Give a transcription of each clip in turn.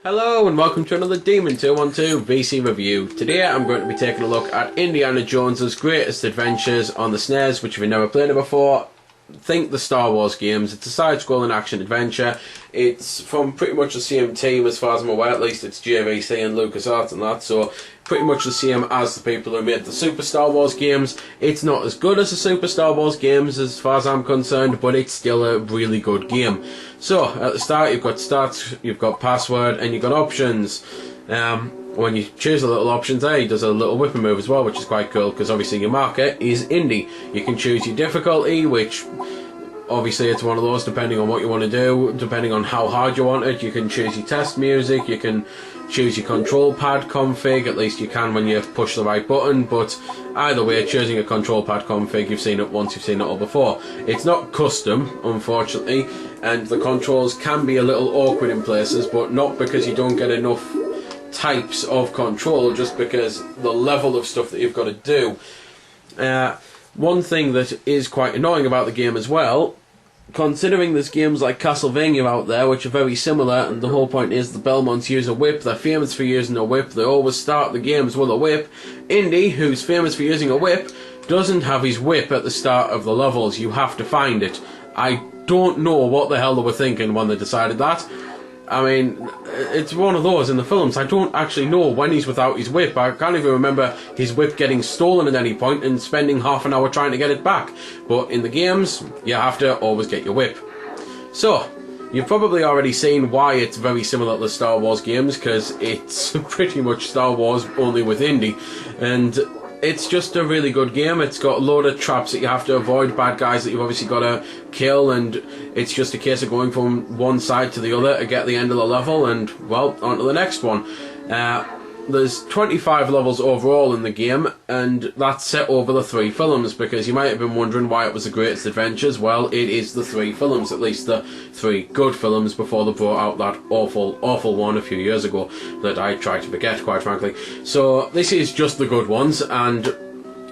Hello and welcome to another Demon 212 VC review. Today I'm going to be taking a look at Indiana Jones's Greatest Adventures on the SNES, which if you've never played it before, think the Star Wars games. It's a side-scrolling action adventure. It's from pretty much the same team as far as I'm aware, at least it's JVC and LucasArts and that, so pretty much the same as the people who made the Super Star Wars games. It's not as good as the Super Star Wars games as far as I'm concerned, but it's still a really good game. So, at the start you've got stats, you've got password, and you've got options. When you choose the little options there, he does a little whipping move as well, which is quite cool, because obviously your marker is indie. You can choose your difficulty, which obviously it's one of those depending on what you want to do, depending on how hard you want it. You can choose your test music, you can choose your control pad config, at least you can when you push the right button, but either way, choosing a control pad config, you've seen it once, you've seen it all before. It's not custom, unfortunately, and the controls can be a little awkward in places, but not because you don't get enough types of control, just because the level of stuff that you've got to do. One thing that is quite annoying about the game as well, considering there's games like Castlevania out there which are very similar, and the whole point is the Belmonts use a whip, they're famous for using a whip, they always start the games with a whip. Indy, who's famous for using a whip, doesn't have his whip at the start of the levels. You have to find it. I don't know what the hell they were thinking when they decided that. I mean, it's one of those in the films. I don't actually know when he's without his whip. I can't even remember his whip getting stolen at any point and spending half an hour trying to get it back. But in the games, you have to always get your whip. So, you've probably already seen why it's very similar to the Star Wars games, because it's pretty much Star Wars only with Indy. And it's just a really good game. It's got a load of traps that you have to avoid, bad guys that you've obviously got to kill, and it's just a case of going from one side to the other to get the end of the level and, well, on to the next one. There's 25 levels overall in the game, and that's set over the 3 films, because you might have been wondering why it was the Greatest Adventures. Well, it is the 3 films, at least the 3 good films, before they brought out that awful one a few years ago that I tried to forget, quite frankly. So this is just the good ones, and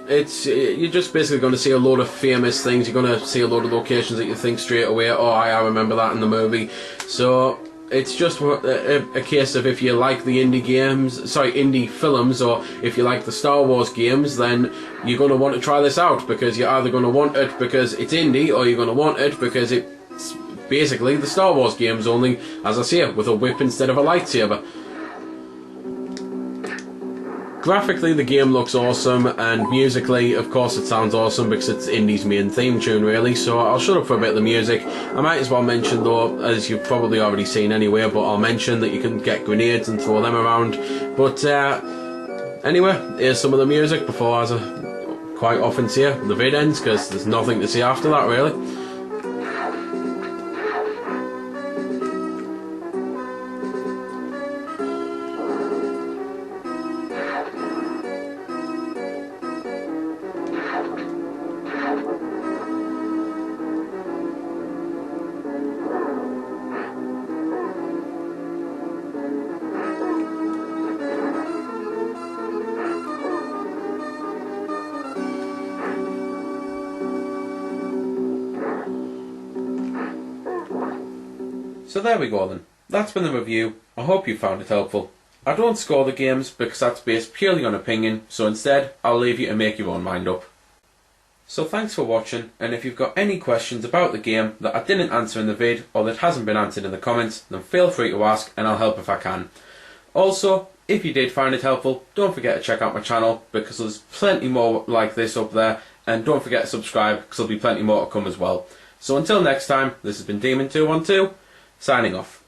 you're just basically going to see a load of famous things. You're going to see a load of locations that you think straight away, oh, I remember that in the movie. So it's just a case of, if you like the indie films, or if you like the Star Wars games, then you're going to want to try this out, because you're either going to want it because it's indie, or you're going to want it because it's basically the Star Wars games, only, as I say, with a whip instead of a lightsaber. Graphically, the game looks awesome, and musically, of course, it sounds awesome because it's Indy's main theme tune, really. So I'll shut up for a bit of the music. I might as well mention, though, as you've probably already seen anyway, but I'll mention that you can get grenades and throw them around. But anyway, here's some of the music before, as I quite often say, the vid ends, because there's nothing to see after that, really. So there we go then. That's been the review. I hope you found it helpful. I don't score the games because that's based purely on opinion, so instead I'll leave you to make your own mind up. So thanks for watching, and if you've got any questions about the game that I didn't answer in the vid, or that hasn't been answered in the comments, then feel free to ask and I'll help if I can. Also, if you did find it helpful, don't forget to check out my channel, because there's plenty more like this up there, and don't forget to subscribe because there'll be plenty more to come as well. So until next time, this has been Demon212, signing off.